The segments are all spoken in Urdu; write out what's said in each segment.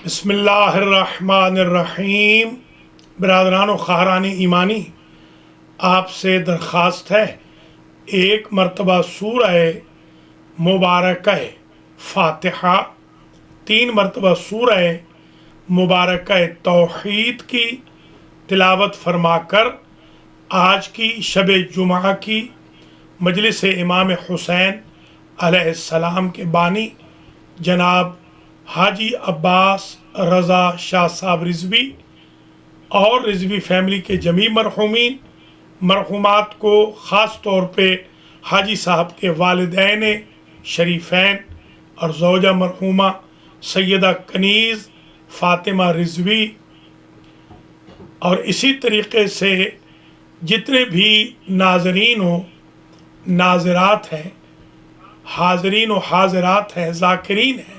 بسم اللہ الرحمن الرحیم۔ برادران و خواہران ایمانی، آپ سے درخواست ہے ایک مرتبہ سورہ مبارکہ فاتحہ، 3 مرتبہ سورہ مبارکہ توحید کی تلاوت فرما کر آج کی شب جمعہ کی مجلس امام حسین علیہ السلام کے بانی جناب حاجی عباس رضا شاہ صاحب رضوی اور رضوی فیملی کے جمیع مرحومین مرحومات کو، خاص طور پہ حاجی صاحب کے والدین شریفین اور زوجہ مرحومہ سیدہ کنیز فاطمہ رضوی، اور اسی طریقے سے جتنے بھی ناظرین و ناظرات ہیں، حاضرین و حاضرات ہیں، ذاکرین ہیں،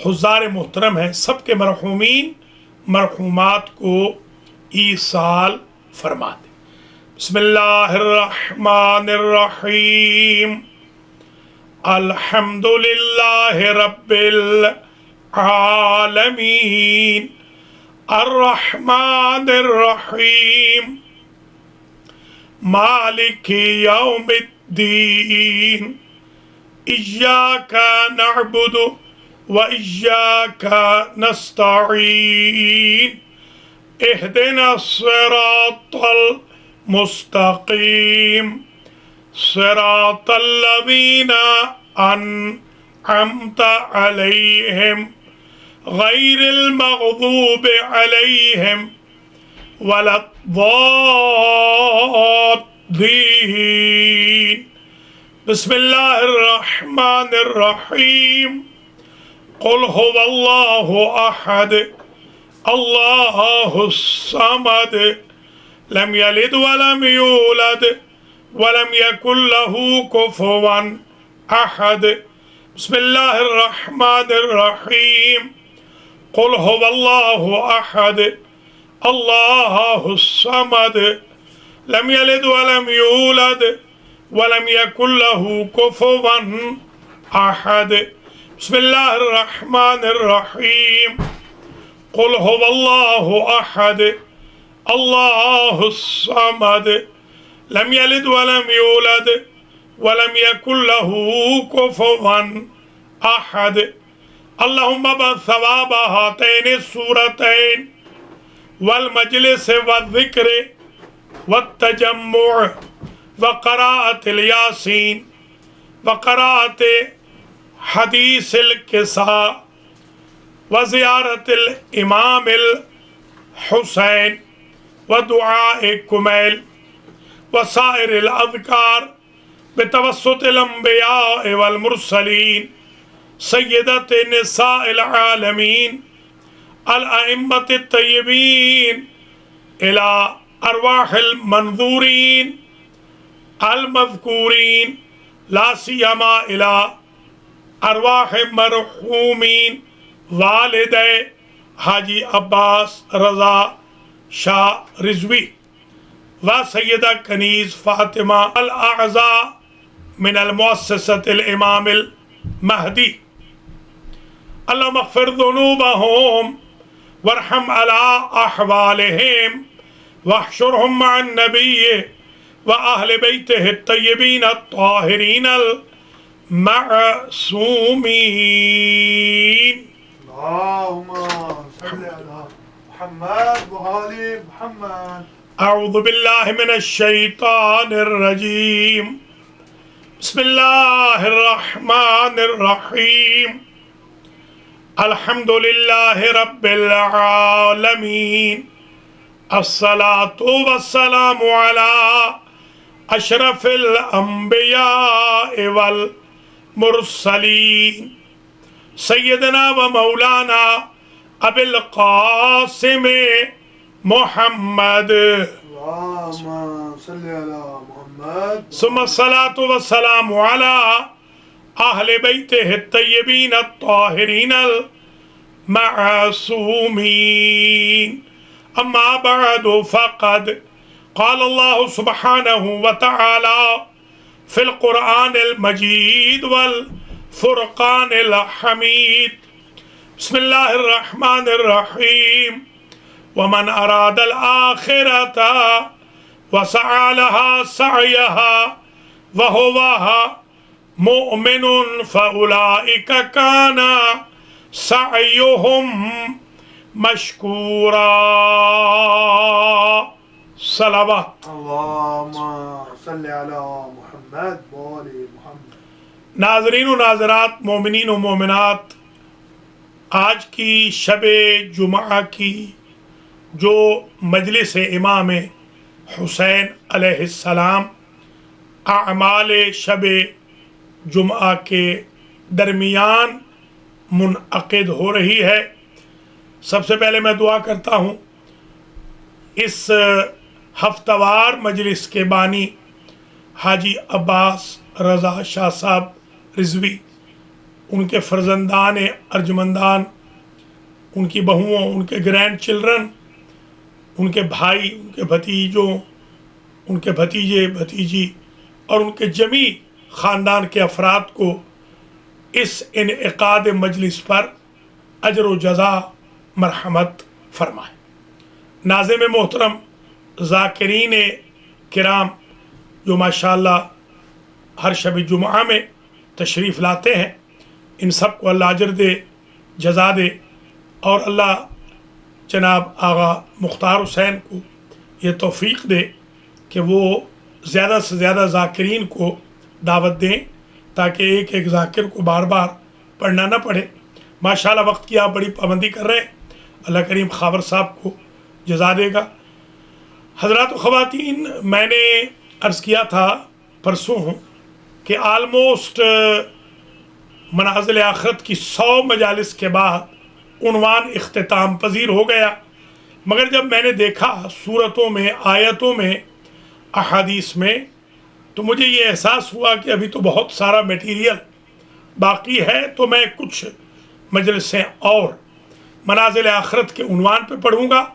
حضار محترم ہیں، سب کے مرحومین مرحومات کو ایصال فرما دیں۔ بسم اللہ الرحمن الرحیم۔ الحمد للہ رب العالمین الرحمن الرحیم مالک یوم الدین ایاک نعبد وإياك نستعين اهدنا الصراط المستقيم صراط الذين أنعمت عليهم غير المغضوب عليهم ولا الضالين۔ بسم الله الرحمن الرحيم۔ قل هو الله أحد الله الصمد لم يلد ولم يولد ولم يكن له كفوا أحد۔ بسم الله الرحمن الرحيم۔ قل هو الله أحد الله الصمد لم يلد ولم يولد ولم يكن له كفوا أحد۔ بسم اللہ الرحمن الرحیم۔ قل هو الله أحد الله الصمد لم يلد ولم يولد ولم يكن له كفوا أحد۔ اللهم بثواب هاتين السورتين والمجلس والذكر والتجمع وقراءة الياسين وقراءة حدیث القصاء وزیارت الامام الحسین ودعاء کمیل وسائر الاذکار بتوسط الانبیاء والمرسلین سیدت نساء العالمین الائمة الطیبین الى ارواح المنظورین المذکورین لا سیما الى ارواح مرحومین والد حاجی عباس رضا شاہ رضوی و سیدہ کنیز فاطمہ الاعزاء من المؤسسة الامام المہدی۔ اللہم اغفر ذنوبہم وارحم علی احوالہم واحشرہم مع النبی و اہل بیتہ الطیبین الطاہرین معصومین۔ اللهم صل على محمد وآل محمد۔ اعوذ باللہ من الشیطان الرجیم۔ بسم اللہ الرحمن الرحیم۔ الحمد للہ رب العالمین الصلاة والسلام علی اشرف الانبیاء والمرسلین سیدنا و مولانا ابی القاسم محمد اللهم صل على محمد ثم الصلاة والسلام على اہل بیتہ الطیبین الطاہرین المعصومین۔ اما بعد فقد قال اللہ سبحانہ وتعالی فی القرآن المجید والفرقان الحمید بسم اللہ الرحمن الرحیم ومن اراد الآخرۃ وسعى لها سعيها وهو مؤمن فأولئك كان سعيهم مشکورا. صلوات. اللهم صل على محمد وآل محمد. ناظرین و ناظرات، مومنین و مومنات، آج کی شب جمعہ کی جو مجلس امام حسین علیہ السلام اعمال شب جمعہ کے درمیان منعقد ہو رہی ہے، سب سے پہلے میں دعا کرتا ہوں اس ہفتہ وار مجلس کے بانی حاجی عباس رضا شاہ صاحب رضوی، ان کے فرزندان ارجمندان، ان کی بہوؤں، ان کے گرینڈ چلڈرن، ان کے بھائی، ان کے بھتیجوں، ان کے بھتیجے بھتیجی اور ان کے جمیع خاندان کے افراد کو اس انعقاد مجلس پر اجر و جزا مرحمت فرمائے. ناظم محترم، ذاکرین کرام جو ماشاءاللہ ہر شب جمعہ میں تشریف لاتے ہیں، ان سب کو اللہ اجر دے، جزا دے، اور اللہ جناب آغا مختار حسین کو یہ توفیق دے کہ وہ زیادہ سے زیادہ ذاکرین کو دعوت دیں تاکہ ایک ایک ذاکر کو بار بار پڑھنا نہ پڑے. ماشاءاللہ وقت کی آپ بڑی پابندی کر رہے ہیں، اللہ کریم خاور صاحب کو جزا دے گا. حضرات و خواتین، میں نے عرض کیا تھا پرسوں کہ آلموسٹ منازل آخرت کی 100 مجالس کے بعد عنوان اختتام پذیر ہو گیا، مگر جب میں نے دیکھا صورتوں میں، آیتوں میں، احادیث میں، تو مجھے یہ احساس ہوا کہ ابھی تو بہت سارا میٹیریل باقی ہے، تو میں کچھ مجلسیں اور منازل آخرت کے عنوان پہ پڑھوں گا.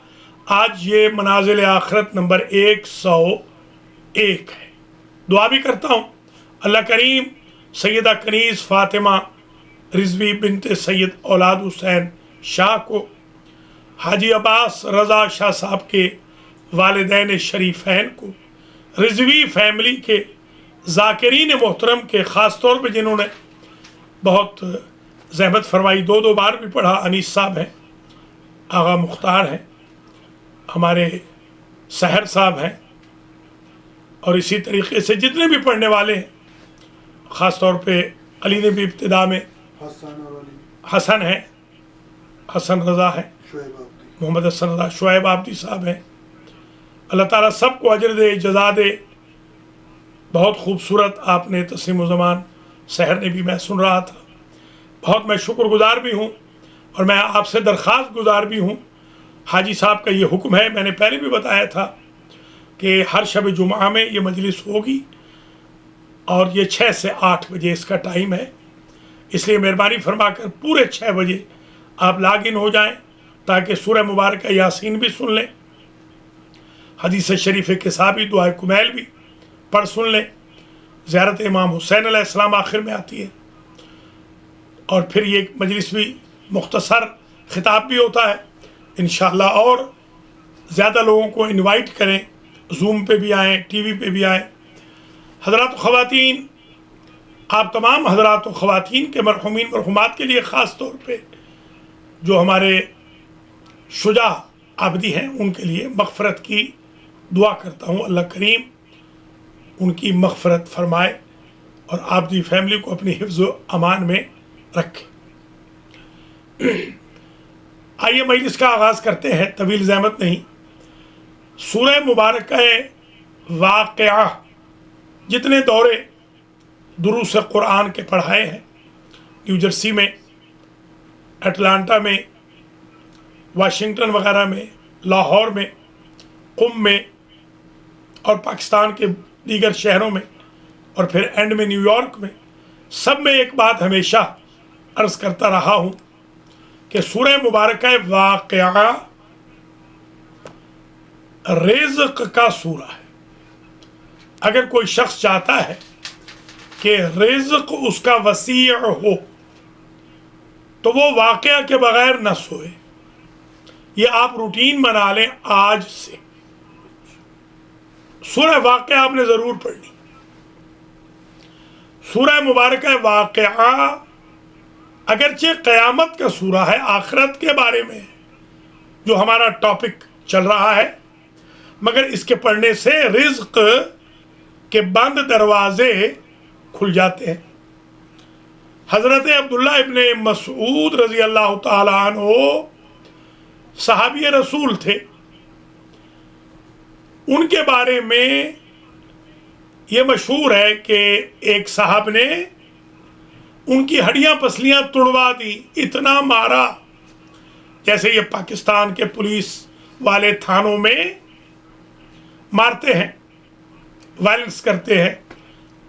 آج یہ منازل آخرت نمبر 101 ہے. دعا بھی کرتا ہوں اللہ کریم سیدہ کنیز فاطمہ رضوی بنت سید اولاد حسین شاہ کو، حاجی عباس رضا شاہ صاحب کے والدین شریفین کو، رضوی فیملی کے ذاکرین محترم کے، خاص طور پہ جنہوں نے بہت زحمت فرمائی، 2 بار بھی پڑھا، انیس صاحب ہیں، آغا مختار ہیں، ہمارے سحر صاحب ہیں، اور اسی طریقے سے جتنے بھی پڑھنے والے ہیں، خاص طور پہ علی نے بھی ابتدا میں، حسن ہیں، حسن رضا ہیں، محمد حسن رضا، شعیب آبدی صاحب ہیں. اللہ تعالیٰ سب کو اجر دے، جزا دے. بہت خوبصورت آپ نے تسلیم الزمان سحر نے بھی، میں سن رہا تھا، بہت میں شکر گزار بھی ہوں، اور میں آپ سے درخواست گزار بھی ہوں. حاجی صاحب کا یہ حکم ہے، میں نے پہلے بھی بتایا تھا کہ ہر شب جمعہ میں یہ مجلس ہوگی، اور یہ 6 سے 8 بجے اس کا ٹائم ہے. اس لیے مہربانی فرما کر پورے 6 بجے آپ لاگ ان ہو جائیں تاکہ سورہ مبارکہ یاسین بھی سن لیں، حدیث شریف کسابی دعائے کمیل بھی پڑھ سن لیں. زیارت امام حسین علیہ السلام آخر میں آتی ہے، اور پھر یہ مجلس بھی مختصر خطاب بھی ہوتا ہے. انشاءاللہ اور زیادہ لوگوں کو انوائٹ کریں، زوم پہ بھی آئیں، ٹی وی پہ بھی آئیں. حضرات و خواتین، آپ تمام حضرات و خواتین کے مرحومین مرحومات کے لیے، خاص طور پہ جو ہمارے شجاع عابدی ہیں، ان کے لیے مغفرت کی دعا کرتا ہوں. اللہ کریم ان کی مغفرت فرمائے اور عابدی فیملی کو اپنی حفظ و امان میں رکھے. آئیے مجلس کا آغاز کرتے ہیں، طویل زحمت نہیں. سورہ مبارکہ واقعہ جتنے دورے دروس قرآن کے پڑھائے ہیں، نیو جرسی میں، اٹلانٹا میں، واشنگٹن وغیرہ میں، لاہور میں، قم میں، اور پاکستان کے دیگر شہروں میں، اور پھر اینڈ میں نیو یارک میں، سب میں ایک بات ہمیشہ عرض کرتا رہا ہوں کہ سورہ مبارکہ واقعہ رزق کا سورہ ہے. اگر کوئی شخص چاہتا ہے کہ رزق اس کا وسیع ہو، تو وہ واقعہ کے بغیر نہ سوئے. یہ آپ روٹین بنا لیں آج سے. سورہ واقعہ آپ نے ضرور پڑھنی. سورہ مبارکہ واقعہ اگرچہ قیامت کا سورہ ہے، آخرت کے بارے میں جو ہمارا ٹاپک چل رہا ہے، مگر اس کے پڑھنے سے رزق کے بند دروازے کھل جاتے ہیں. حضرت عبداللہ ابن مسعود رضی اللہ تعالیٰ عنہ صحابی رسول تھے. ان کے بارے میں یہ مشہور ہے کہ ایک صاحب نے ان کی ہڈیاں پسلیاں توڑوا دی، اتنا مارا جیسے یہ پاکستان کے پولیس والے تھانوں میں مارتے ہیں، وائلنس کرتے ہیں.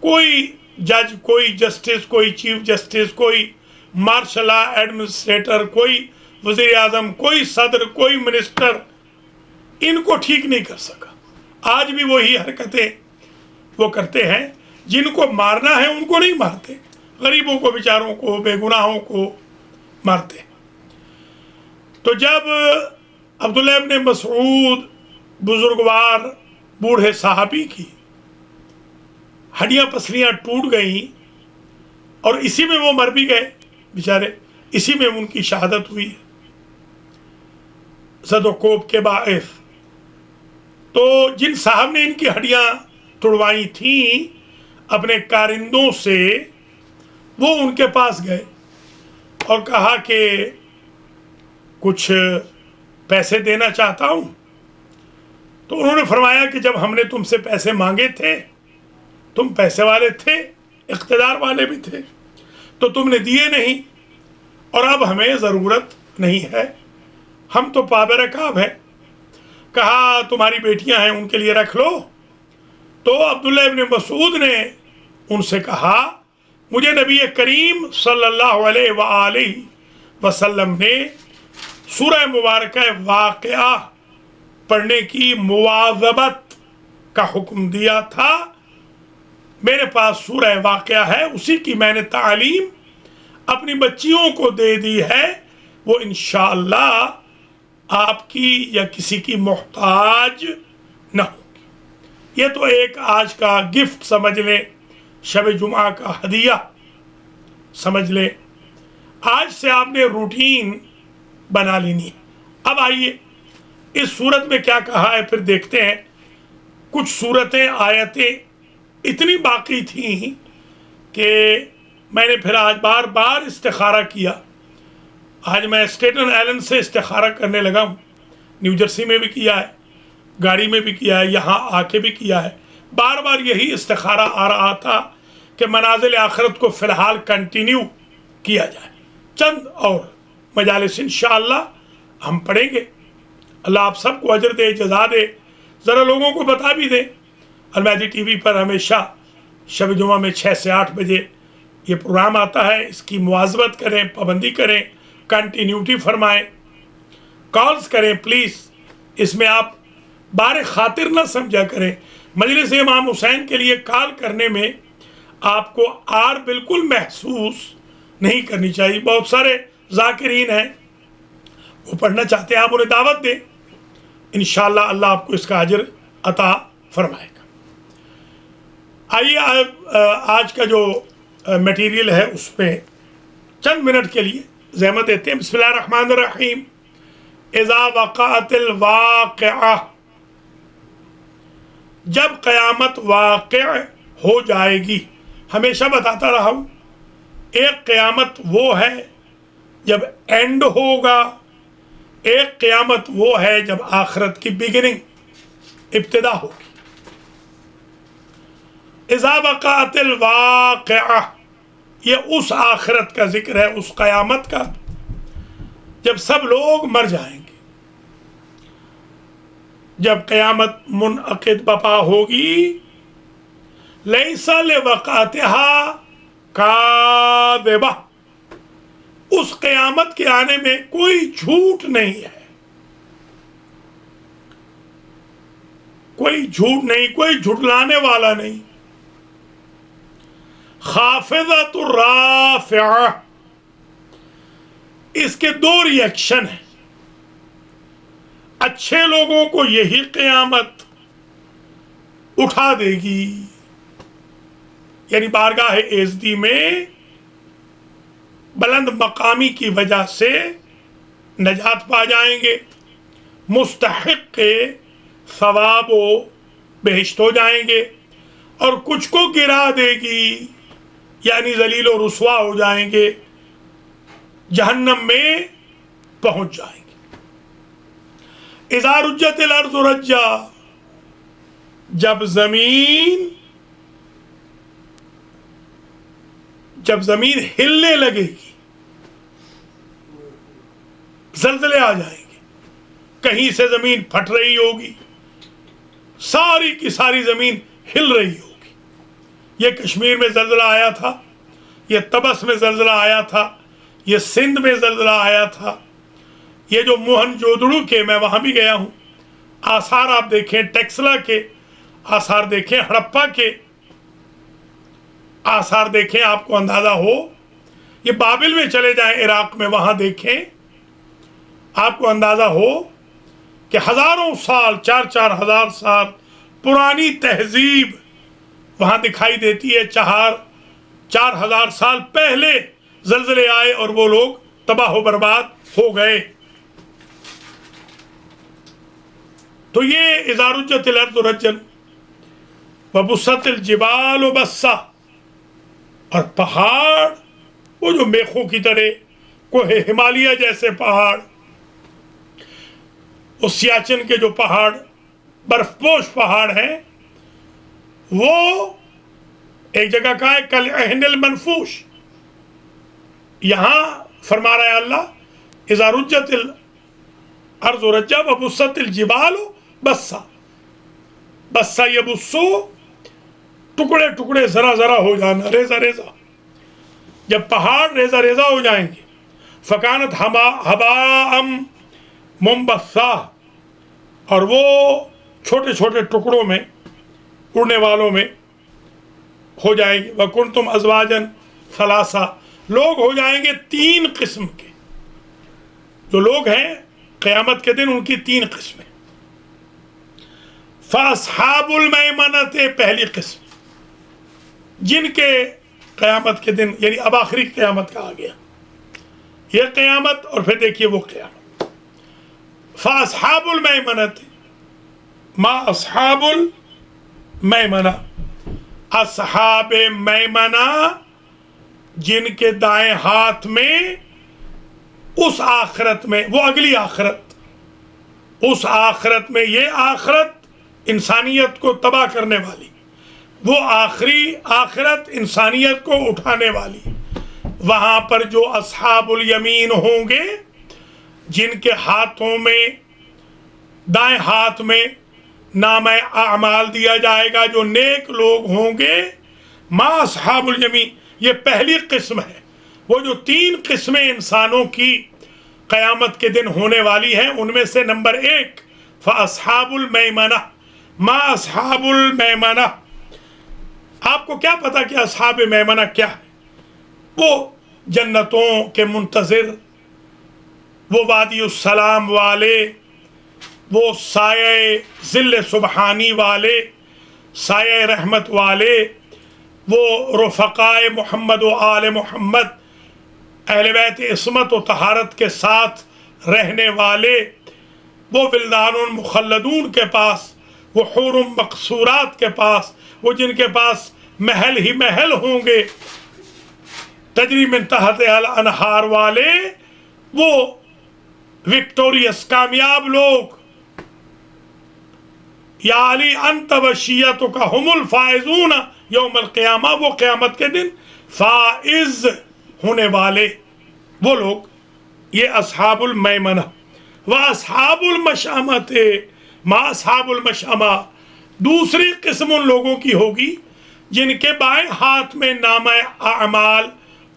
کوئی جج، کوئی جسٹس، کوئی چیف جسٹس، کوئی مارشل لا ایڈمنسٹریٹر، کوئی وزیر اعظم، کوئی صدر، کوئی منسٹر ان کو ٹھیک نہیں کر سکا. آج بھی وہی حرکتیں وہ کرتے ہیں. جن کو مارنا ہے ان کو نہیں مارتے، غریبوں کو، بیچاروں کو، بے گناہوں کو مارتے. تو جب عبداللہ ابن مسعود بزرگوار بوڑھے صحابی کی ہڈیاں پسلیاں ٹوٹ گئیں اور اسی میں وہ مر بھی گئے بیچارے، اسی میں ان کی شہادت ہوئی ہے زد و کوب کے باعث. تو جن صاحب نے ان کی ہڈیاں توڑوائی تھیں اپنے کارندوں سے، وہ ان کے پاس گئے اور کہا کہ کچھ پیسے دینا چاہتا ہوں. تو انہوں نے فرمایا کہ جب ہم نے تم سے پیسے مانگے تھے، تم پیسے والے تھے، اقتدار والے بھی تھے، تو تم نے دیے نہیں، اور اب ہمیں ضرورت نہیں ہے، ہم تو پابرکاب ہیں. کہا تمہاری بیٹیاں ہیں، ان کے لیے رکھ لو. تو عبداللہ ابن مسعود نے ان سے کہا مجھے نبی کریم صلی اللہ علیہ وآلہ وسلم نے سورہ مبارکہ واقعہ پڑھنے کی مواظبت کا حکم دیا تھا. میرے پاس سورہ واقعہ ہے، اسی کی میں نے تعلیم اپنی بچیوں کو دے دی ہے، وہ انشاءاللہ آپ کی یا کسی کی محتاج نہ ہوگی. یہ تو ایک آج کا گفٹ سمجھ لیں، شب جمعہ کا ہدیہ سمجھ لیں. آج سے آپ نے روٹین بنا لینی ہے. اب آئیے اس صورت میں کیا کہا ہے پھر دیکھتے ہیں. کچھ صورتیں، آیتیں اتنی باقی تھیں کہ میں نے پھر آج بار بار استخارہ کیا. آج میں اسٹیٹن آئلینڈ سے استخارہ کرنے لگا ہوں. نیو جرسی میں بھی کیا ہے، گاڑی میں بھی کیا ہے، یہاں آ کے بھی کیا ہے. بار بار یہی استخارہ آ رہا تھا کہ منازل آخرت کو فی الحال کنٹینیو کیا جائے. چند اور مجالس انشاءاللہ ہم پڑھیں گے. اللہ آپ سب کو اجر دے، جزا دے. ذرا لوگوں کو بتا بھی دیں، المہدی ٹی وی پر ہمیشہ شب جمعہ میں 6 سے 8 بجے یہ پروگرام آتا ہے. اس کی مواظبت کریں، پابندی کریں، کنٹینیوٹی فرمائیں، کالز کریں پلیز. اس میں آپ بار خاطر نہ سمجھا کریں. مجلس امام حسین کے لیے کال کرنے میں آپ کو آر بالکل محسوس نہیں کرنی چاہیے. بہت سارے ذاکرین ہیں، وہ پڑھنا چاہتے ہیں، آپ انہیں دعوت دیں. انشاءاللہ اللہ آپ کو اس کا اجر عطا فرمائے گا. آئیے آج کا جو میٹیریل ہے اس پہ چند منٹ کے لیے زحمت دیتے ہیں. بسم اللہ الرحمن الرحیم. اذا وقعت الواقعہ، جب قیامت واقع ہو جائے گی. ہمیشہ بتاتا رہا ہوں، ایک قیامت وہ ہے جب اینڈ ہوگا، ایک قیامت وہ ہے جب آخرت کی بگننگ، ابتدا ہوگی. اذا وقعت الواقعہ، یہ اس آخرت کا ذکر ہے، اس قیامت کا جب سب لوگ مر جائیں گے، جب قیامت منعقد بپا ہوگی. لیس لوقعتها کاذبہ، اس قیامت کے آنے میں کوئی جھوٹ نہیں ہے، کوئی جھوٹ نہیں، کوئی جھٹلانے والا نہیں. خافضۃ الرافعہ، اس کے دو ریئیکشن ہیں. اچھے لوگوں کو یہی قیامت اٹھا دے گی، یعنی بارگاہ ایزدی میں بلند مقامی کی وجہ سے نجات پا جائیں گے، مستحق کے ثواب و بہشت ہو جائیں گے. اور کچھ کو گرا دے گی، یعنی ذلیل و رسوا ہو جائیں گے، جہنم میں پہنچ جائیں گے. اذا رجت الارض رجا، جب زمین ہلنے لگے گی، زلزلے آ جائیں گے، کہیں سے زمین پھٹ رہی ہوگی، ساری کی ساری زمین ہل رہی ہوگی. یہ کشمیر میں زلزلہ آیا تھا، یہ طبس میں زلزلہ آیا تھا، یہ سندھ میں زلزلہ آیا تھا، یہ جو موہن جودڑو کے، میں وہاں بھی گیا ہوں، آثار آپ دیکھیں، ٹیکسلا کے آثار دیکھیں، ہڑپا کے آثار دیکھیں، آپ کو اندازہ ہو. یہ بابل میں چلے جائیں، عراق میں، وہاں دیکھیں، آپ کو اندازہ ہو کہ ہزاروں سال، 4,000 سال پرانی تہذیب وہاں دکھائی دیتی ہے. 4,000 سال پہلے زلزلے آئے اور وہ لوگ تباہ و برباد ہو گئے. تو یہ اذا رجت الارض رجا وبست الجبال بسا، اور پہاڑ وہ جو میخوں کی طرح، کوہ ہمالیہ جیسے پہاڑ، وہ سیاچن کے جو پہاڑ برف پوش پہاڑ ہیں، وہ ایک جگہ کہا ہے کل عہن المنفوش. یہاں فرما رہا ہے اللہ اذا رجت الارض رجا وبست الجبال بسا. بسا یبسو، ٹکڑے ٹکڑے، ذرا ذرا ہو جانا، ریزہ ریزہ. جب پہاڑ ریزہ ریزہ ہو جائیں گے، فکانت ہباء منبثا، اور وہ چھوٹے چھوٹے ٹکڑوں میں، اڑنے والوں میں ہو جائیں گے. وَكُنْتُمْ أَزْوَاجًا ثَلَاثًا، لوگ ہو جائیں گے 3 قسم کے. جو لوگ ہیں قیامت کے دن، ان کی 3 قسمیں. فَأَصْحَابُ الْمَيْمَنَةِ، پہلی قسم، جن کے قیامت کے دن، یعنی اب آخری قیامت کا آ گیا، یہ قیامت اور پھر دیکھیے وہ قیامت. فَأَصْحَابُ الْمَيْمَنَةِ، ما اصحاب المیمنہ، اصحاب میمنہ، جن کے دائیں ہاتھ میں اس آخرت میں، وہ اگلی آخرت، اس آخرت میں، یہ آخرت انسانیت کو تباہ کرنے والی، وہ آخری آخرت انسانیت کو اٹھانے والی. وہاں پر جو اصحاب الیمین ہوں گے، جن کے ہاتھوں میں، دائیں ہاتھ میں نامہ اعمال دیا جائے گا، جو نیک لوگ ہوں گے، ما اصحاب الیمین، یہ پہلی قسم ہے. وہ جو 3 قسمیں انسانوں کی قیامت کے دن ہونے والی ہیں، ان میں سے نمبر 1 فاصحاب المیمنہ، ما اصحاب المیمنہ. آپ کو کیا پتا کہ اصحاب میمنہ کیا ہے؟ وہ جنتوں کے منتظر، وہ وادی السلام والے، وہ سایہ ظل سبحانی والے، سایہ رحمت والے، وہ رفقائے محمد و آل محمد، اہل بیت عصمت و طہارت کے ساتھ رہنے والے، وہ ولدان مخلدون کے پاس، وہ حور مقصورات کے پاس، وہ جن کے پاس محل ہی محل ہوں گے، تجری من تحت الانہار والے، وہ وکٹوریس، کامیاب لوگ. یا علی انت وشیتک ہم الفائزون یوم القیامہ، وہ قیامت کے دن فائز ہونے والے وہ لوگ، یہ اصحاب المیمنہ. واصحاب المشأمۃ، ما اصحاب المشأمہ، دوسری قسم ان لوگوں کی ہوگی جن کے بائیں ہاتھ میں نامہ اعمال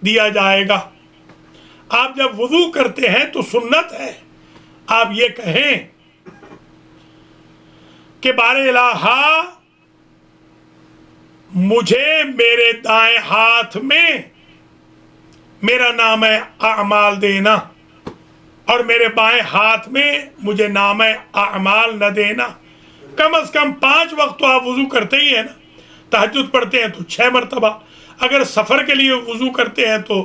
دیا جائے گا. آپ جب وضو کرتے ہیں تو سنت ہے آپ یہ کہیں کہ بار الہ مجھے میرے دائیں ہاتھ میں میرا نام اعمال دینا. اور میرے بائیں ہاتھ میں مجھے نام اعمال نہ دینا. کم از کم 5 وقت تو آپ وضو کرتے ہی ہیں نا. تہجد پڑھتے ہیں تو 6 مرتبہ، اگر سفر کے لیے وضو کرتے ہیں تو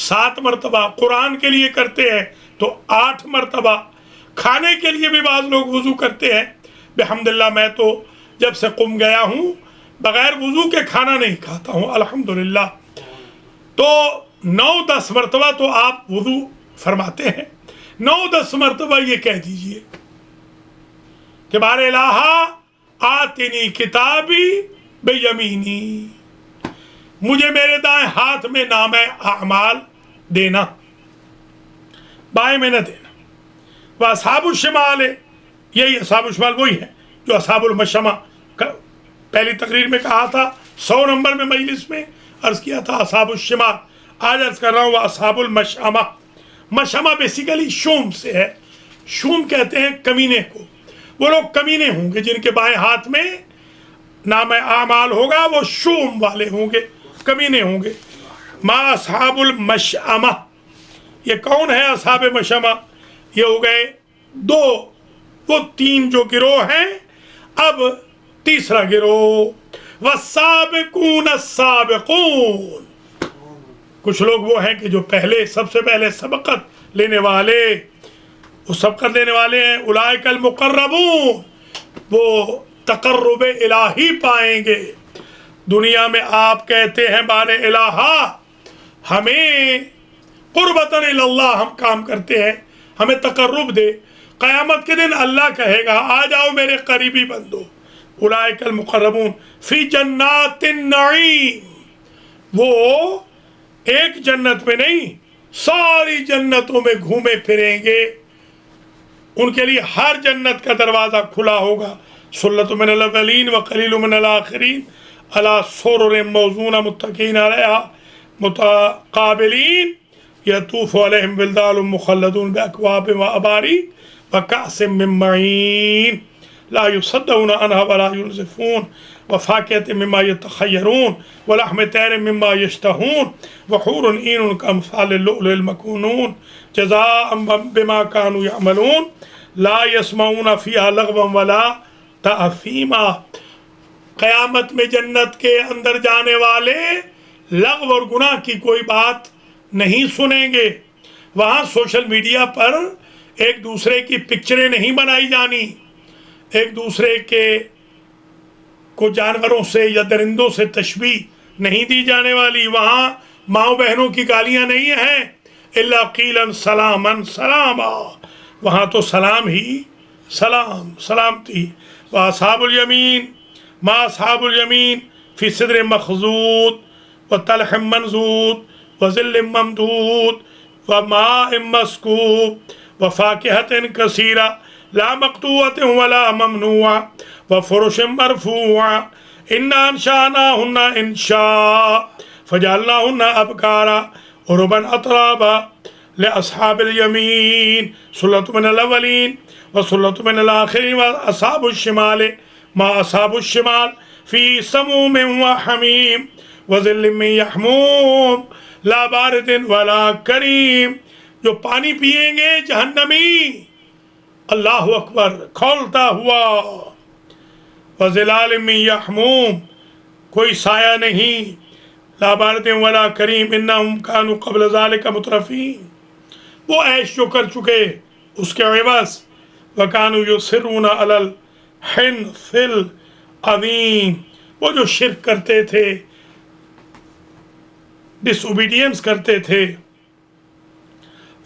7 مرتبہ، قرآن کے لیے کرتے ہیں تو 8 مرتبہ، کھانے کے لیے بھی بعض لوگ وضو کرتے ہیں. بحمداللہ میں تو جب سے قم گیا ہوں بغیر وضو کے کھانا نہیں کھاتا ہوں الحمدللہ. تو 9-10 مرتبہ تو آپ وضو فرماتے ہیں. 9-10 مرتبہ یہ کہہ دیجئے کہ بار الہ آتنی کتابی بیمینی، مجھے میرے دائیں ہاتھ میں نام اعمال دینا، بائیں میں نہ دینا. وہ اصحاب الشمال ہے، یہی اصحاب الشمال وہی ہے جو اصحاب المشأمہ پہلی تقریر میں کہا تھا. 100 نمبر میں مجلس میں عرض کیا تھا اصحاب الشمال. آج عرض کر رہا ہوں وہ اصحاب المشأمہ. مشأمہ بیسیکلی شوم سے ہے. شوم کہتے ہیں کمینے کو. وہ لوگ کمینے ہوں گے جن کے بائیں ہاتھ میں نام اعمال ہوگا، وہ شوم والے ہوں گے، کمینے ہوں گے. ما اصحاب المشأمہ، یہ کون ہے اصحاب مشأمہ؟ یہ ہو گئے 2، وہ 3 جو گروہ ہیں. اب تیسرا گروہ والسابقون السابقون، کچھ لوگ وہ ہیں کہ جو سب سے پہلے سبقت لینے والے، وہ سبقت لینے والے ہیں. اولئک المقربون، وہ تقرب الہی پائیں گے. دنیا میں آپ کہتے ہیں بار الہ ہمیں قربتاً اللہ، ہم کام کرتے ہیں ہمیں تقرب دے. قیامت کے دن اللہ کہے گا آ جاؤ میرے قریبی بندو. اولئک المقربون فی جنات النعیم، وہ ایک جنت میں نہیں ساری جنتوں میں گھومے پھریں گے. ان کے لیے ہر جنت کا دروازہ کھلا ہوگا. ثلۃ من الاولین وقلیل من الآخرین علی سرر موضونہ متکئین علیہا متقابلین یطوف علیہم ولدان مخلدون باکواب واباریق وکأس من معین لا یصدعون عنہا ولا ینزفون وفاکہۃ مما یتخیرون ولحم طیر مما یشتہون وحور عین کامثال اللؤلؤ المکنون جزاء بما كانوا یعملون لا یسمعون فیہا لغوا ولا تأثیما. قیامت میں جنت کے اندر جانے والے لغو اور گناہ کی کوئی بات نہیں سنیں گے. وہاں سوشل میڈیا پر ایک دوسرے کی پکچریں نہیں بنائی جانی، ایک دوسرے کے کو جانوروں سے یا درندوں سے تشبیہ نہیں دی جانے والی. وہاں ماؤں بہنوں کی گالیاں نہیں ہیں. الا قیلا سلاما سلاما، وہاں تو سلام ہی سلام، سلامتی. واصحاب الیمین ما اصحاب الیمین فی صدر مخضود وطلح منضود وظل ممدود وماء مسکوب وفاکہۃ کثیرہ لا مقطوعۃ ولا ممنوعہ وفرش مرفوعہ انا انشأناہن انشاء فجعلناہن ابکارا عربا اترابا لاصحاب الیمین ثلۃ من الاولین وثلۃ من الآخرین واصحاب الشمال ما اصحاب الشمال فی سموم وحمیم وظل من یحموم لا بارد ولا کریم. جو پانی پیئیں گے جہنمی، اللہ اکبر، کھولتا ہوا. وظلال من یحموم، کوئی سایہ نہیں. لا بارد ولا کریم انہم کانوا قبل ذلک مترفین، وہ عیش جو کر چکے اس کے عوض. وکانوا یصرون علی الحنث العظیم، وہ جو شرک کرتے تھے، ڈس اوبیڈینس کرتے تھے.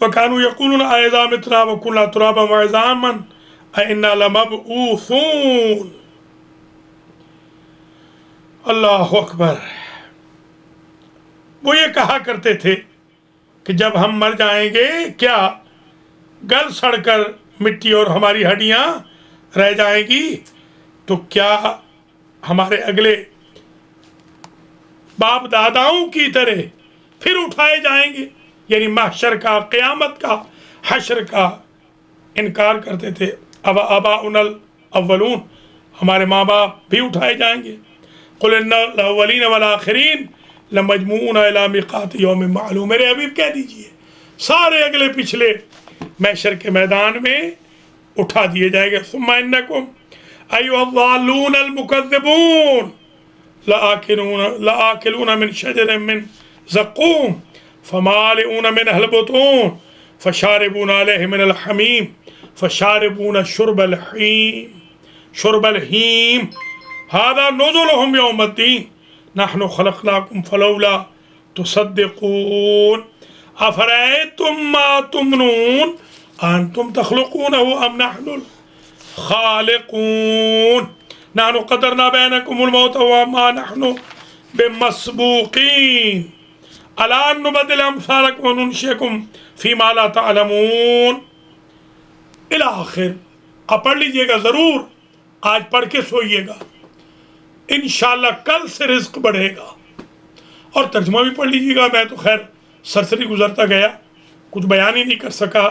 وکانوا یقولون اذا متنا وکنا ترابا وعظاما انا لمبعوثون. اللہ اکبر. وہ یہ کہا کرتے تھے کہ جب ہم مر جائیں گے کیا گل سڑ کر مٹی اور ہماری ہڈیاں رہ جائیں گی تو کیا ہمارے اگلے باپ داداؤں کی طرح پھر اٹھائے جائیں گے؟ یعنی محشر کا، قیامت کا، حشر کا انکار کرتے تھے. آباؤنا الاولون، ہمارے ماں باپ بھی اٹھائے جائیں گے. قل ان الاولین والآخرین لمجموعون الی میقات یوم معلوم. میرے حبیب کہہ دیجئے سارے اگلے پچھلے محشر کے میدان میں اٹھا دیے جائے گا. ثم انکم ایھا الضالون المکذبون لآکلون من شجر من زقوم فمالئون منه البطون فشاربون علیہ من الحمیم فشاربون شرب الہیم هذا نزلهم یوم الدین نحن خلقناکم فلولا تصدقون افرأیتم ما تمنون انتم تخلقونه ام نحن الخالقون نحن قدرنا بینکم الموت وما نحن بمسبوقین الا ان نبدل امثالکم وننشئکم فیما لا تعلمون الی آخر. آپ پڑھ لیجئے گا ضرور, آج پڑھ کے سوئیے گا, انشاءاللہ کل سے رزق بڑھے گا. اور ترجمہ بھی پڑھ لیجئے گا. میں تو خیر سرسری گزرتا گیا, کچھ بیان ہی نہیں کر سکا,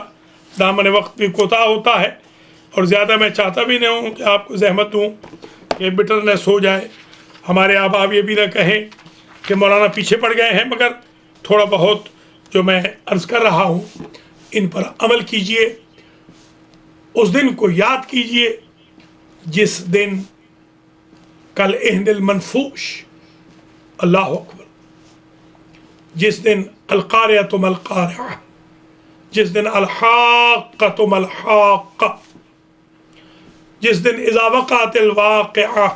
دامن وقت بھی کوتاہ ہوتا ہے, اور زیادہ میں چاہتا بھی نہیں ہوں کہ آپ کو زحمت دوں کہ بٹرنس ہو جائے. ہمارے آبا یہ بھی نہ کہیں کہ مولانا پیچھے پڑ گئے ہیں, مگر تھوڑا بہت جو میں عرض کر رہا ہوں ان پر عمل کیجئے. اس دن کو یاد کیجئے جس دن کل اہن المنفوش, اللہ اکبر, جس دن القاریۃ ما القاریہ, جس دن الحاقۃ ما الحاقہ, جس دن اذا وقعت الواقعہ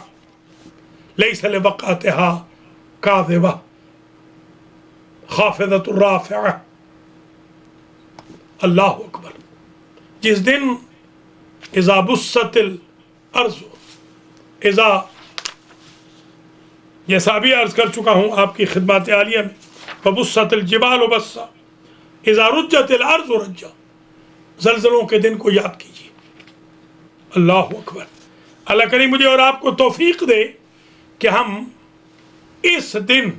لیس لوقعتها کاذبہ خافضۃ الرافعہ. اللہ اکبر. جس دن اذا بست الارض, اذا, جیسا بھی عرض کر چکا ہوں آپ کی خدمات عالیہ میں, وبست الجبال بسا اذا رجت الارض رجا. زلزلوں کے دن کو یاد کیجیے. اللہ اکبر. اللہ کریم مجھے اور آپ کو توفیق دے کہ ہم اس دن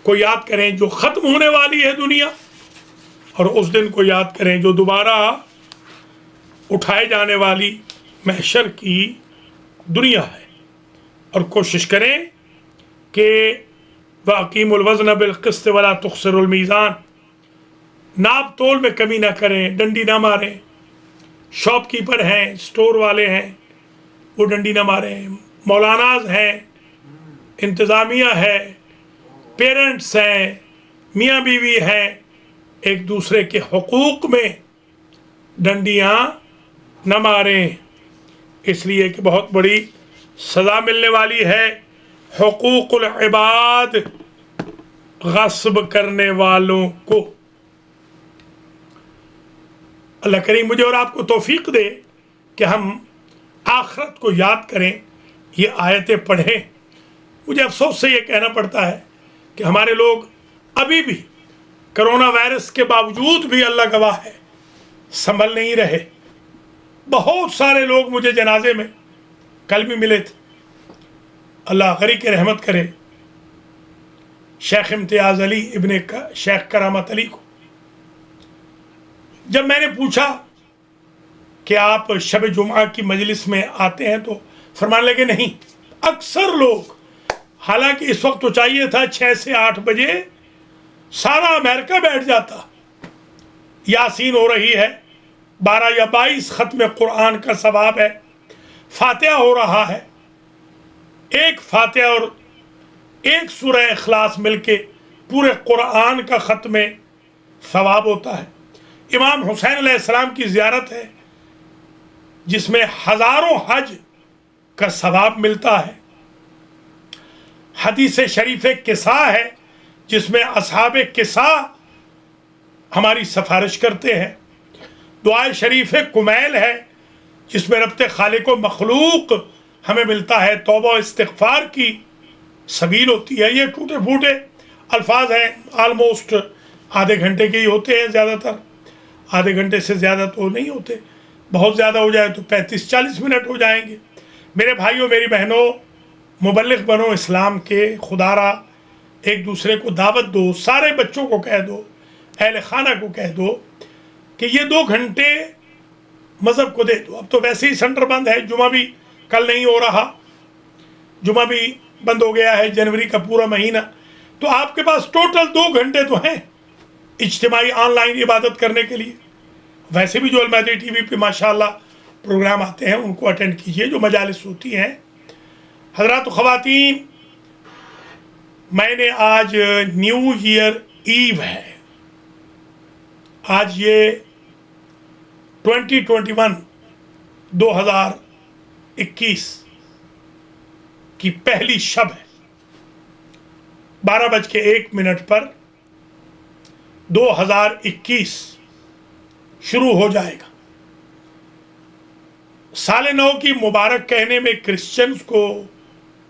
کو یاد کریں جو ختم ہونے والی ہے دنیا, اور اس دن کو یاد کریں جو دوبارہ اٹھائے جانے والی محشر کی دنیا ہے. اور کوشش کریں کہ وَأَقِيمُوا الْوَزْنَ بِالْقِسْطِ وَلَا تُخْسِرُوا الْمِيزَانَ, ناپ تول میں کمی نہ کریں, ڈنڈی نہ ماریں. شاپ کیپر ہیں, سٹور والے ہیں, وہ ڈنڈی نہ ماریں. مولاناز ہیں, انتظامیہ ہے, پیرنٹس ہیں, میاں بیوی ہیں, ایک دوسرے کے حقوق میں ڈنڈیاں نہ ماریں, اس لیے کہ بہت بڑی سزا ملنے والی ہے. حقوق العباد غصب کرنے والوں کو. اللہ کریم مجھے اور آپ کو توفیق دے کہ ہم آخرت کو یاد کریں, یہ آیتیں پڑھیں. مجھے افسوس سے یہ کہنا پڑتا ہے کہ ہمارے لوگ ابھی بھی کرونا وائرس کے باوجود بھی, اللہ گواہ ہے, سنبھل نہیں رہے. بہت سارے لوگ مجھے جنازے میں کل بھی ملے تھے. اللہ غری کے رحمت کرے شیخ امتیاز علی ابن شیخ کرامت علی کو. جب میں نے پوچھا کہ آپ شب جمعہ کی مجلس میں آتے ہیں تو فرمانے لگے نہیں. اکثر لوگ, حالانکہ اس وقت تو چاہیے تھا 6 سے 8 بجے سارا امریکہ بیٹھ جاتا, یاسین ہو رہی ہے, 12 یا 22 ختم قرآن کا ثواب ہے, فاتحہ ہو رہا ہے, ایک فاتحہ اور ایک سورہ اخلاص مل کے پورے قرآن کا ختم ثواب ہوتا ہے. امام حسین علیہ السلام کی زیارت ہے جس میں ہزاروں حج کا ثواب ملتا ہے. حدیث شریف قصہ ہے جس میں اصحاب قصہ ہماری سفارش کرتے ہیں. دعائے شریف کمیل ہے جس میں ربط خالق و مخلوق ہمیں ملتا ہے. توبہ و استغفار کی سبیل ہوتی ہے. یہ ٹوٹے پھوٹے الفاظ ہیں, آلموسٹ آدھے گھنٹے کے ہی ہوتے ہیں, زیادہ تر آدھے گھنٹے سے زیادہ تو نہیں ہوتے. بہت زیادہ ہو جائے تو 35-40 منٹ ہو جائیں گے. میرے بھائیوں میری بہنوں, مبلغ بنو اسلام کے. خدا را ایک دوسرے کو دعوت دو, سارے بچوں کو کہہ دو, اہل خانہ کو کہہ دو کہ یہ 2 گھنٹے مذہب کو دے دو. اب تو ویسے ہی سینٹر بند ہے, جمعہ بھی کل نہیں ہو رہا, جمعہ بھی بند ہو گیا ہے, جنوری کا پورا مہینہ. تو آپ کے پاس ٹوٹل 2 گھنٹے تو ہیں اجتماعی آن لائن عبادت کرنے کے لیے. ویسے بھی جو المہدی ٹی وی پہ ماشاءاللہ پروگرام آتے ہیں ان کو اٹینڈ کیجئے، جو مجالس ہوتی ہیں۔ حضرات و خواتین، میں نے آج نیو ایئر ایو ہے، آج یہ 2021 کی پہلی شب ہے، 12:01 پر 2021 شروع ہو جائے گا۔ سال نو کی مبارک کہنے میں کرسچنز کو،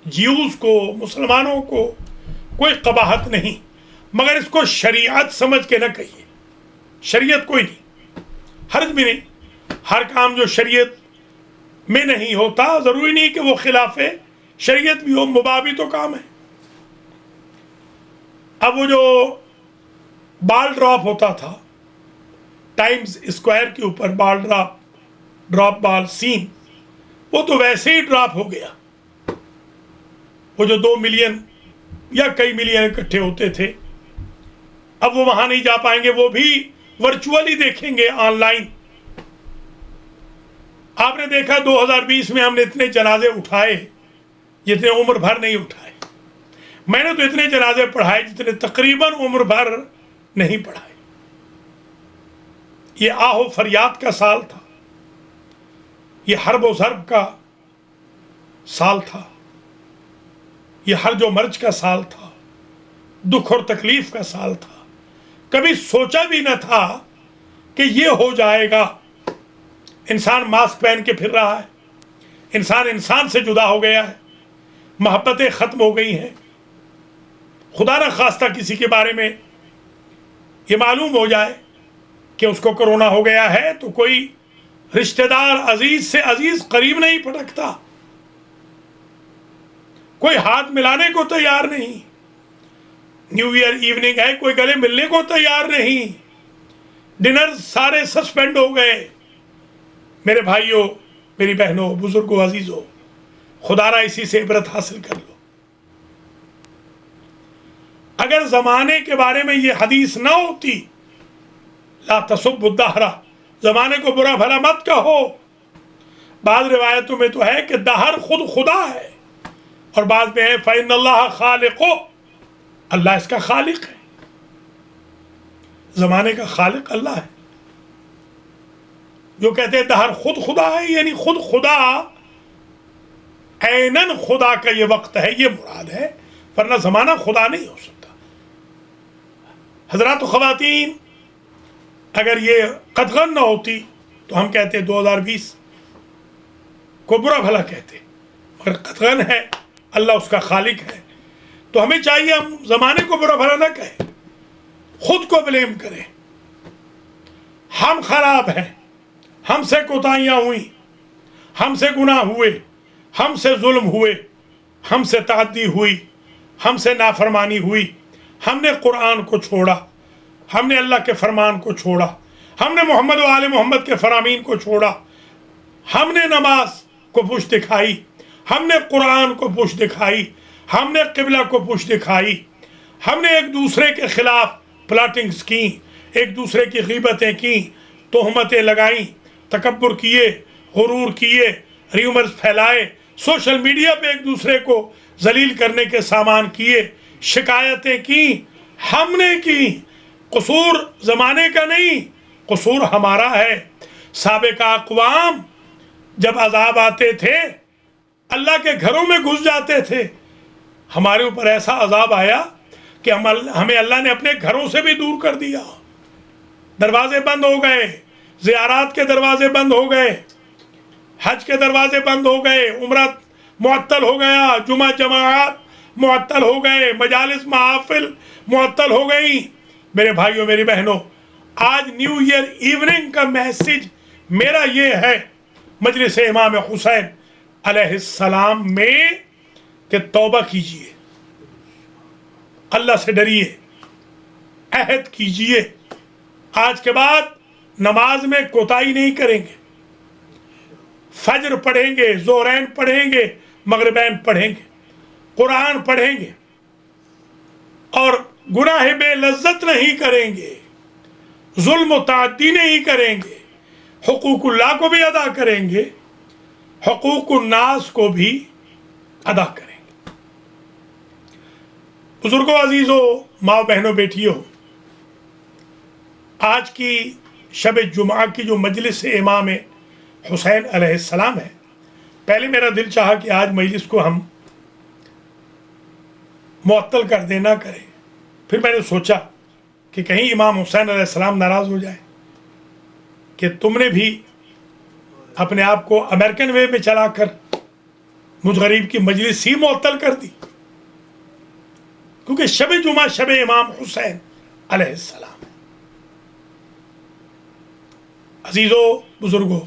جیوز کو، مسلمانوں کو کوئی قباحت نہیں، مگر اس کو شریعت سمجھ کے نہ کہیے، شریعت کوئی نہیں، حرج بھی نہیں۔ ہر کام جو شریعت میں نہیں ہوتا ضروری نہیں کہ وہ خلاف شریعت بھی ہو، مباح بھی تو کام ہے۔ اب وہ جو بال ڈراپ ہوتا تھا ٹائمز اسکوائر کے اوپر، بال ڈراپ بال سین، وہ تو ویسے ہی ڈراپ ہو گیا۔ وہ جو 2 ملین یا کئی ملین اکٹھے ہوتے تھے، اب وہ وہاں نہیں جا پائیں گے، وہ بھی ورچولی دیکھیں گے، آن لائن۔ آپ نے دیکھا 2020 میں ہم نے اتنے جنازے اٹھائے جتنے عمر بھر نہیں اٹھائے۔ میں نے تو اتنے جنازے پڑھائے جتنے تقریباً عمر بھر نہیں پڑھائے۔ یہ آہ و فریاد کا سال تھا، یہ حرب و ضرب کا سال تھا، یہ ہرج و مرج کا سال تھا، دکھ اور تکلیف کا سال تھا۔ کبھی سوچا بھی نہ تھا کہ یہ ہو جائے گا۔ انسان ماسک پہن کے پھر رہا ہے، انسان سے جدا ہو گیا ہے، محبتیں ختم ہو گئی ہیں۔ خدا نہ خواستہ کسی کے بارے میں یہ معلوم ہو جائے کہ اس کو کرونا ہو گیا ہے تو کوئی رشتہ دار عزیز سے عزیز قریب نہیں پھٹکتا، کوئی ہاتھ ملانے کو تیار نہیں۔ نیو ایئر ایوننگ ہے، کوئی گلے ملنے کو تیار نہیں، ڈنر سارے سسپینڈ ہو گئے۔ میرے بھائیوں، میری بہنوں، بزرگوں، عزیزوں، خدا را اسی سے عبرت حاصل کر لو۔ اگر زمانے کے بارے میں یہ حدیث نہ ہوتی، لا تسبوا الدہر، زمانے کو برا بھلا مت کہو۔ بعض روایتوں میں تو ہے کہ دہر خود خدا ہے، اور بعض میں ہے فإن اللہ خالق، اللہ اس کا خالق ہے، زمانے کا خالق اللہ ہے۔ جو کہتے ہیں دہر خود خدا ہے، یعنی خود خدا، عیناً خدا کا یہ وقت ہے، یہ مراد ہے، ورنہ زمانہ خدا نہیں ہو سکتا۔ حضرات و خواتین، اگر یہ قطغن نہ ہوتی تو ہم کہتے 2020 کو برا بھلا کہتے، مگر قطغن ہے، اللہ اس کا خالق ہے، تو ہمیں چاہیے ہم زمانے کو برا بھلا نہ کہیں، خود کو بلیم کریں۔ ہم خراب ہیں، ہم سے کوتاہیاں ہوئیں، ہم سے گناہ ہوئے، ہم سے ظلم ہوئے، ہم سے تعدی ہوئی، ہم سے نافرمانی ہوئی، ہم نے قرآن کو چھوڑا، ہم نے اللہ کے فرمان کو چھوڑا، ہم نے محمد و آل محمد کے فرامین کو چھوڑا، ہم نے نماز کو پوچھ دکھائی، ہم نے قرآن کو پوچھ دکھائی، ہم نے قبلہ کو پوچھ دکھائی، ہم نے ایک دوسرے کے خلاف پلاٹنگز کی، ایک دوسرے کی غیبتیں کی، تہمتیں لگائیں، تکبر کیے، غرور کیے، ریومرز پھیلائے، سوشل میڈیا پہ ایک دوسرے کو ذلیل کرنے کے سامان کیے، شکایتیں کی، ہم نے کی۔ قصور زمانے کا نہیں، قصور ہمارا ہے۔ سابقہ اقوام جب عذاب آتے تھے اللہ کے گھروں میں گھس جاتے تھے، ہمارے اوپر ایسا عذاب آیا کہ ہمیں اللہ نے اپنے گھروں سے بھی دور کر دیا، دروازے بند ہو گئے، زیارات کے دروازے بند ہو گئے، حج کے دروازے بند ہو گئے، عمرہ معطل ہو گیا، جمعہ جماعات معطل ہو گئے، مجالس محافل معطل ہو گئیں۔ میرے بھائیوں، میری بہنوں، آج نیو ایئر ایوننگ کا میسج میرا یہ ہے مجلس امام حسین علیہ السلام میں کہ توبہ کیجئے، اللہ سے ڈریے، عہد کیجئے، آج کے بعد نماز میں کوتاہی نہیں کریں گے، فجر پڑھیں گے، ظہرین پڑھیں گے، مغربین پڑھیں گے، قرآن پڑھیں گے، اور گناہ بے لذت نہیں کریں گے، ظلم و تعدی نہیں کریں گے، حقوق اللہ کو بھی ادا کریں گے، حقوق الناس کو بھی ادا کریں گے۔ بزرگوں، عزیزوں، ماں بہنوں، بیٹیوں، آج کی شب جمعہ کی جو مجلس امام حسین علیہ السلام ہے، پہلے میرا دل چاہا کہ آج مجلس کو ہم معطل کر دیں، نہ کریں، پھر میں نے سوچا کہ کہیں امام حسین علیہ السلام ناراض ہو جائیں کہ تم نے بھی اپنے آپ کو امریکن وے میں چلا کر مجھ غریب کی مجلس ہی معطل کر دی، کیونکہ شب جمعہ شب امام حسین علیہ السلام ہے۔ عزیزوں، بزرگوں،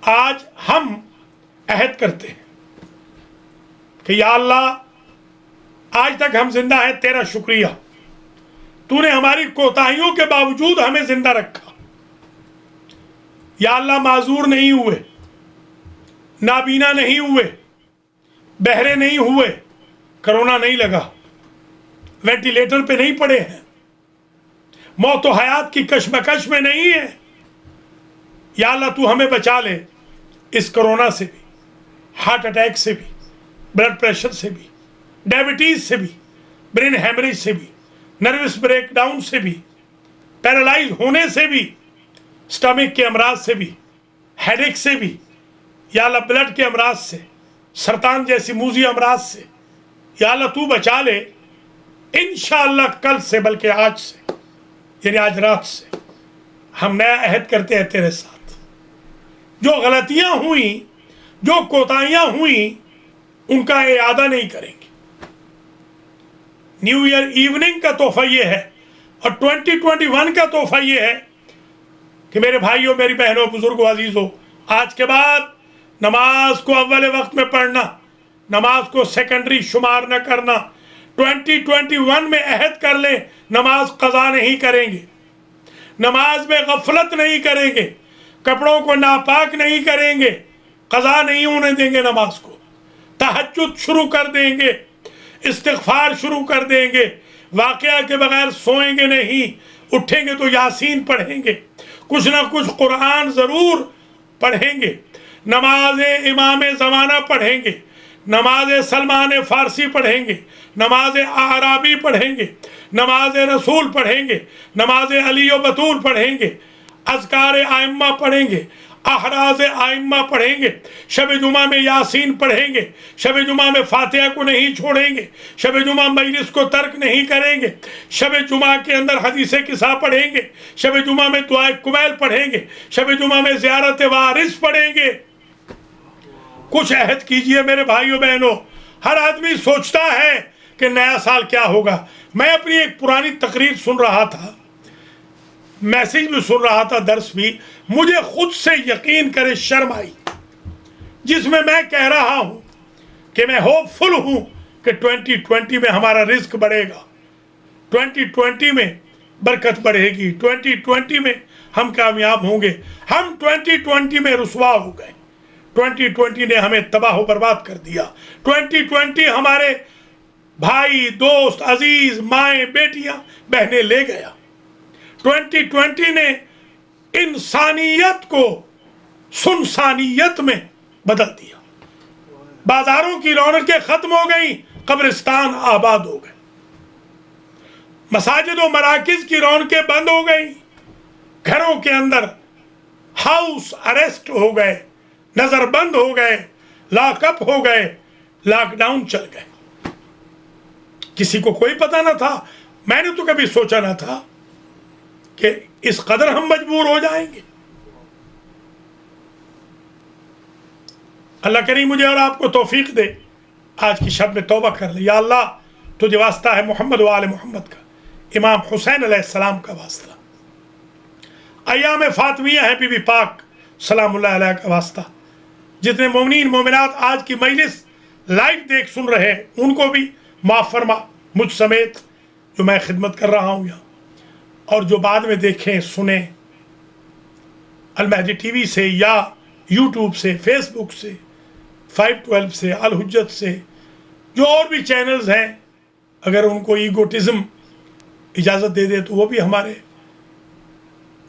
آج ہم عہد کرتے ہیں کہ یا اللہ، آج تک ہم زندہ ہیں، تیرا شکریہ، تو نے ہماری کوتاہیوں کے باوجود ہمیں زندہ رکھا۔ یا اللہ، معذور نہیں ہوئے، نابینا نہیں ہوئے، بہرے نہیں ہوئے، کرونا نہیں لگا، وینٹیلیٹر پہ نہیں پڑے ہیں، موت و حیات کی کشمکش میں نہیں ہے۔ یا اللہ، تو ہمیں بچا لے اس کرونا سے بھی، ہارٹ اٹیک سے بھی، بلڈ پریشر سے بھی، ڈائبٹیز سے بھی، برین ہیمریج سے بھی، نروس بریک ڈاؤن سے بھی، پیرالائز ہونے سے بھی، سٹمک کے امراض سے بھی، ہیڈ ایک سے بھی، یا اللہ بلڈ کے امراض سے، سرطان جیسی موذی امراض سے، یا اللہ تو بچا لے۔ انشاءاللہ کل سے، بلکہ آج سے، یعنی آج رات سے ہم نیا عہد کرتے ہیں تیرے ساتھ۔ جو غلطیاں ہوئیں، جو کوتاہیاں ہوئیں، ان کا اعادہ نہیں کریں گے۔ نیو ایئر ایوننگ کا تحفہ یہ ہے، اور 2021 کا تحفہ یہ ہے کہ میرے بھائیوں، میری بہنوں، بزرگوں، عزیزوں، آج کے بعد نماز کو اول وقت میں پڑھنا، نماز کو سیکنڈری شمار نہ کرنا۔ 2021 میں عہد کر لیں، نماز قضا نہیں کریں گے، نماز میں غفلت نہیں کریں گے، کپڑوں کو ناپاک نہیں کریں گے، قضا نہیں ہونے دیں گے نماز کو، تہجد شروع کر دیں گے، استغفار شروع کر دیں گے، واقعہ کے بغیر سوئیں گے نہیں، اٹھیں گے تو یاسین پڑھیں گے، کچھ نہ کچھ قرآن ضرور پڑھیں گے، نماز امام زمانہ پڑھیں گے، نماز سلمان فارسی پڑھیں گے، نماز اعرابی پڑھیں گے، نماز رسول پڑھیں گے، نماز علی و بطول پڑھیں گے، اذکار ائمہ پڑھیں گے، احراز ائمہ پڑھیں گے، شب جمعہ میں یاسین پڑھیں گے، شب جمعہ میں فاتحہ کو نہیں چھوڑیں گے، شب جمعہ مجلس کو ترک نہیں کریں گے، شب جمعہ کے اندر حدیث قصہ پڑھیں گے، شب جمعہ میں دعائے کمیل پڑھیں گے، شب جمعہ میں زیارت وارث پڑھیں گے۔ کچھ عہد کیجئے میرے بھائیوں بہنوں۔ ہر آدمی سوچتا ہے کہ نیا سال کیا ہوگا۔ میں اپنی ایک پرانی تقریر سن رہا تھا، میسیج بھی سن رہا تھا، درس بھی، مجھے خود سے یقین کرے شرم آئی، جس میں کہہ رہا ہوں کہ میں ہوپ فل ہوں کہ 2020 میں ہمارا رزق بڑھے گا، 2020 میں برکت بڑھے گی، 2020 میں ہم کامیاب ہوں گے۔ ہم 2020 میں رسوا ہو گئے، 2020 نے ہمیں تباہ و برباد کر دیا۔ 2020 ہمارے بھائی، دوست، عزیز، مائیں، بیٹیاں، بہنیں لے گیا۔ 2020 نے انسانیت کو سنسانیت میں بدل دیا۔ بازاروں کی رونقیں ختم ہو گئیں، قبرستان آباد ہو گئے۔ مساجد و مراکز کی رونقیں بند ہو گئیں، گھروں کے اندر ہاؤس اریسٹ ہو گئے، نظر بند ہو گئے، لاک اپ ہو گئے، لاک ڈاؤن چل گئے۔ کسی کو کوئی پتہ نہ تھا، میں نے تو کبھی سوچا نہ تھا کہ اس قدر ہم مجبور ہو جائیں گے۔ اللہ کریم مجھے اور آپ کو توفیق دے، آج کی شب میں توبہ کر لے۔ یا اللہ، تجھے واسطہ ہے محمد و آل محمد کا، امام حسین علیہ السلام کا واسطہ، ایام فاطمیہ ہے بی بی پاک سلام اللہ علیہ کا واسطہ، جتنے مومنین مومنات آج کی مجلس لائیو دیکھ سن رہے ہیں، ان کو بھی معاف فرما، مجھ سمیت جو میں خدمت کر رہا ہوں یہاں، اور جو بعد میں دیکھیں سنیں المہدی ٹی وی سے یا یوٹیوب سے، فیس بک سے، 512 سے، الحجت سے، جو اور بھی چینلز ہیں، اگر ان کو ایگوٹزم اجازت دے دے تو وہ بھی ہمارے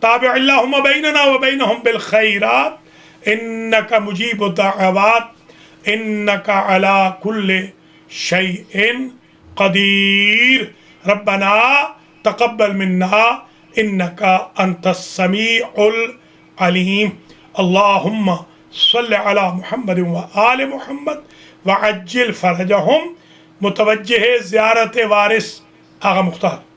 تابع اللہم بیننا و بینہم بالخیرات انک مجیب الدعوات انک علی کل شیء قدیر ربنا تقبل منا انک انت السمیع العلیم اللہم صلی علی محمد و آل محمد وعجل فرجہم. متوجہ زیارت وارث آغا مختار